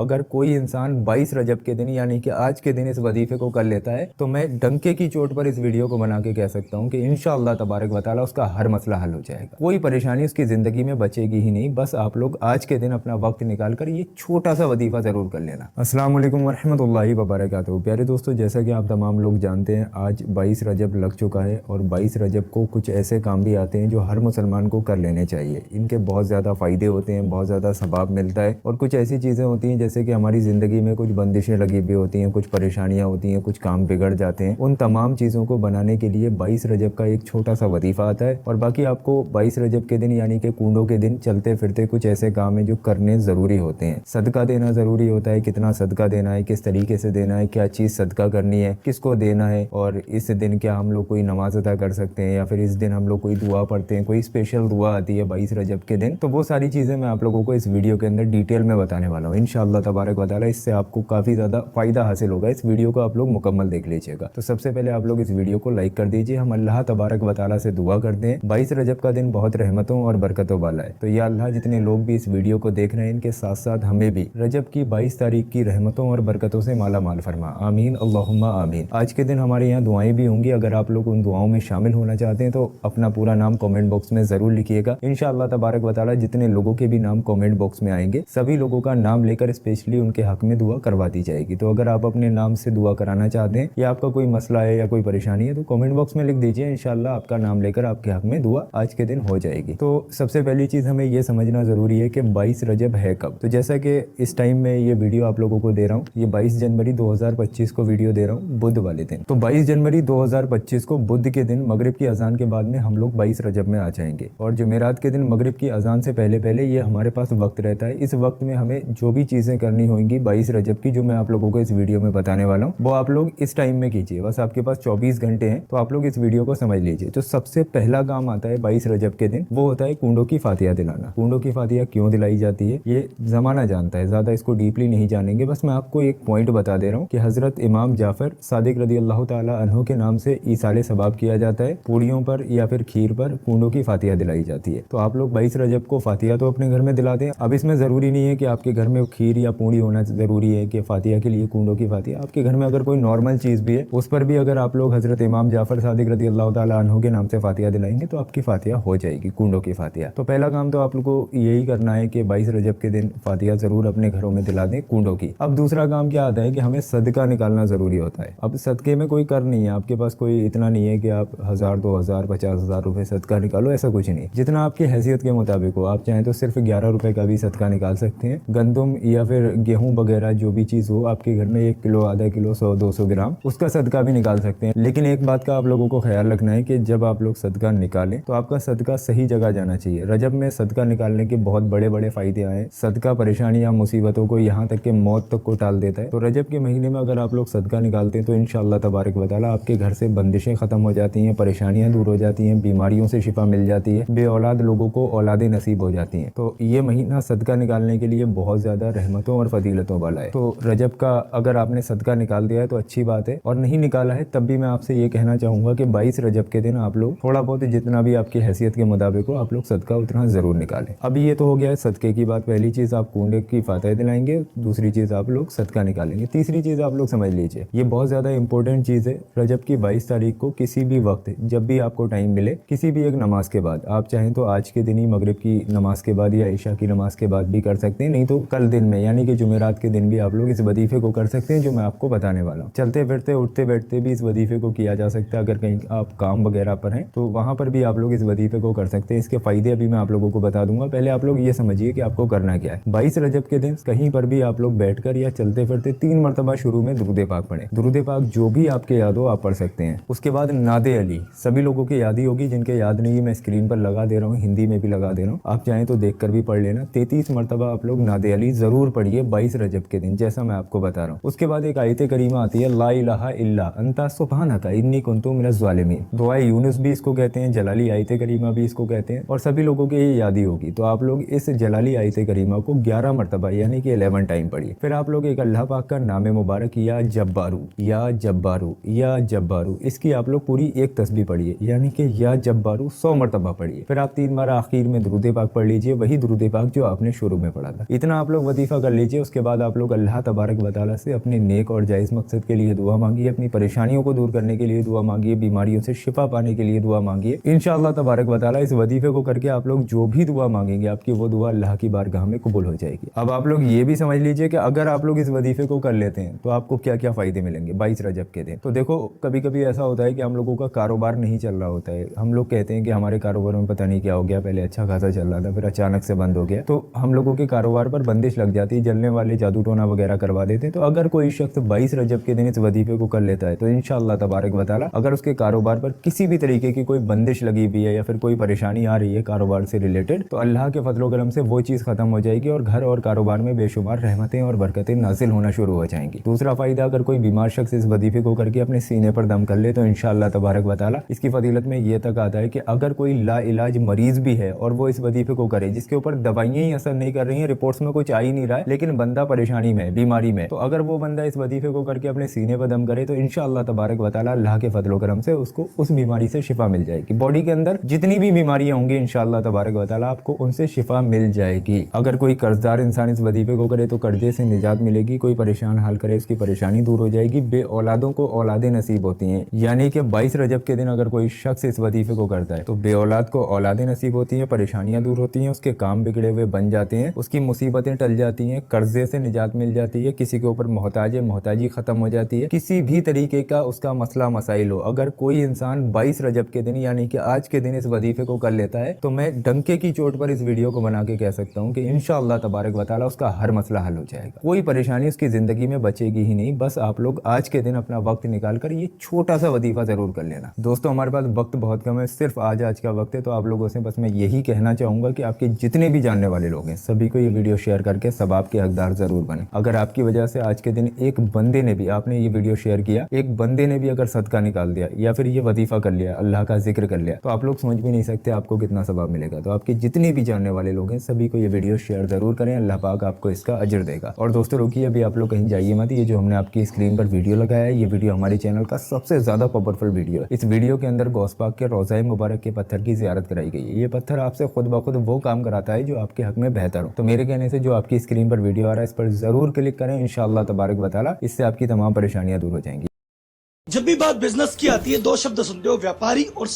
अगर कोई इंसान 22 रजब के दिन यानी कि आज के दिन इस वजीफे को कर लेता है तो मैं डंके की चोट पर इस वीडियो को बना के कह सकता हूँ कि इंशाअल्लाह तबारक व तआला उसका हर मसला हल हो जाएगा, कोई परेशानी उसकी ज़िंदगी में बचेगी ही नहीं। बस आप लोग आज के दिन अपना वक्त निकाल कर ये छोटा सा वजीफा ज़रूर कर लेना। अस्सलाम वालेकुम वरहमतुल्लाहि वबरकातुहू। प्यारे दोस्तों, जैसा कि आप तमाम लोग जानते हैं आज 22 रजब लग चुका है और 22 रजब को कुछ ऐसे काम भी आते हैं जो हर मुसलमान को कर लेने चाहिए। इनके बहुत ज़्यादा फ़ायदे होते हैं, बहुत ज़्यादा सवाब मिलता है और कुछ ऐसी चीज़ें होती हैं जैसे कि हमारी ज़िंदगी में कुछ बंदिशें लगी हुई होती हैं, कुछ परेशानियाँ होती हैं, कुछ काम बिगड़ जाते हैं। उन तमाम चीज़ों को बनाने के लिए 22 रजब का एक छोटा सा वजीफ़ा आता है और बाकी आपको 22 रजब के दिन यानी कि कूडों के दिन चलते फिरते कुछ ऐसे काम हैं जो करने ज़रूरी होते हैं। सदका देना ज़रूरी होता है, कितना सदका देना है, किस तरीके से देना है, क्या चीज़ सदका करनी है, किसको देना है और इस दिन क्या हम लोग कोई नमाज अदा कर सकते हैं या फिर इस दिन हम लोग कोई दुआ पढ़ते हैं, कोई स्पेशल दुआ आती है 22 रजब के दिन। तो वो सारी चीज़ें मैं आप लोगों को इस वीडियो के अंदर डिटेल में बताने वाला हूँ। इंशाअल्लाह तबारक व तआला इससे आपको काफ़ी ज़्यादा फ़ायदा हासिल होगा। इस वीडियो को आप लोग मुकम्मल देख लीजिएगा। तो सबसे पहले आप लोग इस वीडियो को लाइक कर दीजिए। हम अल्लाह तबारक व तआला से दुआ करते हैं, 22 रजब का दिन बहुत रहमतों और बरकतों वाला है। तो या अल्लाह जितने लोग भी इस वीडियो को देख रहे हैं इनके साथ साथ हमें भी रजब की 22 तारीख की रहमतों और बरकतों से माला माल फरमा। आमीन अल्लाहुम्मा आमीन। आज के दिन हमारे यहाँ दुआएं भी होंगी। अगर आप लोग उन दुआओं में शामिल होना चाहते हैं तो अपना पूरा नाम कमेंट बॉक्स में ज़रूर लिखिएगा। इंशाअल्लाह तबारक व तआला जितने लोगों के भी नाम कमेंट बॉक्स में आएंगे सभी लोगों का नाम लेकर स्पेशली उनके हक में दुआ करवा दी जाएगी। तो अगर आप अपने नाम से दुआ कराना चाहते हैं या आपका कोई मसला है या कोई परेशानी है तो कमेंट बॉक्स में लिख दीजिए। इंशाअल्लाह आपका नाम लेकर आपके हक में दुआ आज के दिन हो जाएगी। तो सबसे पहली चीज़ हमें ये समझना ज़रूरी है कि 22 रजब है कब। तो जैसा कि इस टाइम में ये वीडियो आप लोगों को दे रहा हूँ, ये 22 जनवरी 2025 को वीडियो दे रहा हूँ, बुध वाले दिन। तो 22 जनवरी 2025 को बुध के दिन मगरिब की अजान के बाद में हम लोग 22 रजब में आ जाएंगे और जुमेरात के दिन मगरिब की अजान से पहले पहले ये हमारे पास वक्त रहता है। इस वक्त में हमें जो भी चीज़ें करनी होंगी 22 रजब की जो मैं आप लोगों को इस वीडियो में बताने वाला हूँ वो आप लोग इस टाइम में कीजिए। बस आपके पास 24 घंटे हैं तो आप लोग इस वीडियो को समझ लीजिए। तो सबसे पहला काम आता है 22 रजब के दिन, वो होता है कूडों की फातिहा दिलाना। कूडों की फातिहा क्यों दिलाई जाती है ये ज़माना जानता है, ज़्यादा इसको डीपली नहीं जानेंगे। बस मैं आपको एक पॉइंट बता दे रहा हूँ कि हज़रत इमाम जाफ़र सादिक रदी अल्लाह ताला अन्हु के नाम से ईसाले सवाब किया जाता है। पूड़ियों पर या फिर खीर पर कूडों की फातिहा दिलाई जाती है। तो आप लोग 22 रजब को फातिहा तो अपने घर में दिलाते हैं। अब इसमें ज़रूरी नहीं है कि आपके घर में खीर या पूड़ी होना ज़रूरी है कि फातिहा के लिए कूडों की फातिहा। आपके घर में अगर कोई नॉर्मल चीज़ भी है उस पर भी अगर आप लोग हज़रत इमाम जाफ़र सादिक रदी अल्लाह ताला अन्हु के नाम से फातिहा दिलाएंगे तो आपकी फातिहा हो जाएगी, कूडों की फातिहा। तो पहला काम तो आप लोग को यही करना है कि 22 रजब के दिन फातिहा ज़रूर अपने घरों में दिला दें कूडों की। अब दूसरा काम क्या आता है कि हमें सदका निकालना ज़रूरी होता है। अब सदके में कोई कर नहीं है, आपके पास कोई इतना नहीं है कि आप 1000 2000 50,000 रुपये सदका निकालो, ऐसा कुछ नहीं। जितना आपकी हैसियत के मुताबिक हो, आप चाहें तो सिर्फ 11 रुपये का भी सदका निकाल सकते हैं। गंदम या फिर गेहूँ वगैरह जो भी चीज़ हो आपके घर में 1 किलो आधा किलो 100-200 ग्राम उसका सदका भी निकाल सकते हैं। लेकिन एक बात का आप लोगों को ख्याल रखना है कि जब आप लोग सदका निकालें तो आपका सदका सही जगह जाना चाहिए। रजब में सदका निकालने के बहुत बड़े बड़े फ़ायदे आए। सदका परेशानियाँ मुसीबतों को यहाँ तक कि मौत तक को टाल देता है। तो रजब के महीने में अगर आप लोग सदका निकालते हैं तो इंशाअल्लाह तबारक व तआला आपके घर से बंदिशें ख़त्म हो जाती हैं, परेशानियाँ दूर हो जाती हैं, बीमारियों से शिफा मिल जाती है, बे औलाद लोगों को औलादें नसीब हो जाती हैं। तो ये महीना सदका निकालने के लिए बहुत ज़्यादा रहमतों और फजीलतों वाला है। तो रजब का अगर आपने सदका निकाल दिया है तो अच्छी बात है, और नहीं निकाला है तब भी मैं आपसे ये कहना चाहूँगा कि 22 रजब के दिन आप लोग थोड़ा बहुत जितना भी आपकी हैसियत के मुताबिक हो आप लोग सदका उतना ज़रूर निकालें। अब ये तो हो गया है सदके की बात। पहली चीज़ आप कूडे की फातिहा दिलाएंगे, दूसरी चीज़ आप लोग सदका निकालेंगे। तीसरी चीज़ आप लोग समझ लीजिए, ये बहुत ज़्यादा इंपॉर्टेंट चीज़ है। रजब की 22 तारीख को किसी भी वक्त जब भी आपको टाइम मिले, किसी भी एक नमाज के बाद, आप चाहें तो आज के दिन ही मगरिब की नमाज के बाद या ईशा की नमाज के बाद भी कर सकते हैं, नहीं तो कल दिन में यानी कि जुमेरात के दिन भी आप लोग इस वजीफे को कर सकते हैं जो मैं आपको बताने वाला हूँ। चलते फिरते उठते बैठते भी इस वजीफे को किया जा सकता है। अगर कहीं आप काम वगैरह पर हैं तो वहाँ पर भी आप लोग इस वजीफे को कर सकते हैं। इसके फ़ायदे अभी मैं आप लोगों को बता दूंगा। पहले आप लोग ये समझिए कि आपको करना क्या है। 22 रजब के दिन कहीं पर भी आप लोग बैठकर या चलते फिरते 3 मरतबा शुरू में दुरूद पाक पढ़ें। दुरूद पाक जो भी आपके याद हो आप पढ़ सकते हैं। उसके बाद नादे अली सभी लोगों की याद ही होगी, जिनके याद नहीं है मैं स्क्रीन पर लगा दे रहा हूँ, हिंदी में भी लगा दे रहा हूँ, आप चाहें तो देखकर भी पढ़ लेना। 33 मरतबा आप लोग नादे अली ज़रूर पढ़िए 22 रजब के दिन, जैसा मैं आपको बता रहा हूँ। उसके बाद एक आयत करीमा आती है, ला इलाहा इल्ला अंता सुब्हानका इन्नी कुन्तु मिनज़ ज़ालिमीन। दुआए यूनुस भी इसको कहते हैं, जलाली आयत करीमा भी इसको कहते हैं, और सभी लोगों की ये याद ही होगी। तो आप लोग इस जलाली आयत करीमा को 11 मरतबा यानी कि 11 टाइम पढ़िए। फिर आप लोग एक अल्लाह पाक का नाम मुबारक या जब्बारू या जब्बारू या जब्बारू, इसकी आप लोग पूरी एक तस्बीह पढ़िए यानी कि या जब्बारू 100 मरतबा पढ़िए। फिर आप 3 बार आखिर में दुरूद पाक पढ़ लीजिए, वही दुरूद पाक जो आपने शुरू में पढ़ा था। इतना आप लोग वजीफा कर लीजिए। उसके बाद आप लोग अल्लाह तबारक व तआला से अपने नेक और जायज़ मकसद के लिए दुआ मांगिए, अपनी परेशानियों को दूर करने के लिए दुआ मांगिए, बीमारियों से शिफा पाने के लिए दुआ मांगिए। इंशाअल्लाह तबारक व तआला इस वजीफे को करके आप लोग जो भी दुआ मांगेंगे आपकी वो दुआ अल्लाह की बारगाह में कबूल हो जाएगी। अब आप लोग ये भी समझ लीजिए कि अगर आप लोग इस वजीफे को कर लेते हैं तो आपको क्या क्या फ़ायदे मिलेंगे 22 रजब के दिन। तो देखो, कभी कभी ऐसा होता है कि हम लोगों का कारोबार नहीं चल रहा होता है। हम लोग कहते हैं कि हमारे कारोबार में पता नहीं क्या हो गया, पहले अच्छा खासा चल रहा था फिर अचानक से बंद हो गया। तो हम लोगों के कारोबार पर बंदिश लग जाती है, जलने वाले जादू टोना वगैरह करवा देते हैं। तो अगर कोई शख्स 22 रजब के दिन इस वजीफे को कर लेता है तो इंशाअल्लाह तबारक व तआला अगर उसके कारोबार पर किसी भी तरीके की कोई बंदिश लगी हुई है या फिर कोई परेशानी आ रही है कारोबार से रिलेटेड, तो अल्लाह के फजल व करम से वो चीज़ खत्म हो जाएगी और घर और कारोबार में बेशुमार रहमतें और बरकतें नाजिल होना शुरू हो जाएंगी। दूसरा फ़ायदा, अगर कोई बीमार शख्स इस वजीफे को करके अपने सीने पर दम कर ले तो इंशाअल्लाह तबारक व तआला इसकी फजीलत में ये तक आता है कि अगर कोई लाइलाज मरीज भी है और वो इस वजीफे को करे, जिसके ऊपर दवाइयाँ ही असर नहीं कर रही हैं, रिपोर्ट्स में कुछ आ ही नहीं रहा है, लेकिन बंदा परेशानी में, बीमारी में, तो अगर वो बंदा इस वजीफे को करके अपने सीने पर दम करे तो इंशाअल्लाह तबारक व तआला अल्लाह के फजल व करम से उसको उस बीमारी से शिफा मिल जाएगी। बॉडी के अंदर जितनी भी बीमारियां होंगी इंशाअल्लाह तबारक व तआला आपको उनसे शिफा मिल जाएगी। अगर कोई कर्जदार इंसान इस वजीफे को करे तो कर्जे से निजात मिलेगी, कोई परेशान हाल करे उसकी परेशानी दूर हो जाएगी, बे औलादों को औलादें नसीब होती हैं। यानी कि 22 रजब के दिन अगर कोई शख्स इस वजीफे को करता है तो बे औलाद को औलादें नसीब होती हैं, परेशानियां दूर होती हैं, उसके काम बिगड़े हुए बन जाते हैं, उसकी मुसीबतें टल जाती हैं, कर्जे से निजात मिल जाती है, किसी के ऊपर मोहताज है मोहताजी खत्म हो जाती है, किसी भी तरीके का उसका मसला मसाइल हो, अगर कोई इंसान 22 रजब के दिन यानी कि आज के दिन इस वजीफे को कर लेता है तो मैं डंके की चोट पर इस वीडियो को बना के कह सकता हूँ कि इंशाअल्लाह तबारक व तआला उसका हर मसला हल हो जाएगा। कोई परेशानी उसकी जिंदगी में बचेगी ही नहीं। बस आप लोग आज के दिन अपना वक्त निकाल कर ये छोटा सा वजीफा जरूर कर लेना। दोस्तों, हमारे पास वक्त बहुत कम है, सिर्फ आज का वक्त है, तो आप लोगों से बस मैं यही कहना चाहूंगा कि आपके जितने भी जानने वाले लोग हैं सभी को ये वीडियो शेयर करके सब आपके हकदार जरूर बने। अगर आपकी वजह से आज के दिन एक बंदे ने भी, आपने ये वीडियो शेयर किया, एक बंदे ने भी अगर सदका निकाल दिया या फिर ये वजीफा कर लिया, अल्लाह का जिक्र कर लिया, तो आप लोग समझ भी नहीं सकते आपको कितना सवाब मिलेगा। तो आपके जितने भी जानने वाले लोग हैं सभी को ये वीडियो शेयर जरूर करें, अल्लाह पाक आपको इसका अजर देगा। और दोस्तों रुकिए, अभी आप लोग कहीं जाइए मत। ये जो हमने आपकी स्क्रीन पर वीडियो लगाया है ये वीडियो हमारे चैनल का सबसे ज्यादा पावरफुल वीडियो है। इस वीडियो के अंदर गौस पाक के रोज़ाए मुबारक के पत्थर की ज़ियारत कराई गई है। ये पत्थर आपसे खुद ब खुद वो काम कराता है जो आपके हक में बेहतर हो। तो मेरे कहने से जो आपकी स्क्रीन पर वीडियो आ रहा है इस पर जरूर क्लिक करें, इंशाअल्लाह तबारक व तआला इससे आपकी तमाम परेशानियां दूर हो जाएंगी। जब भी बात बिजनेस की आती है दो शब्द सुनते हो, व्यापारी और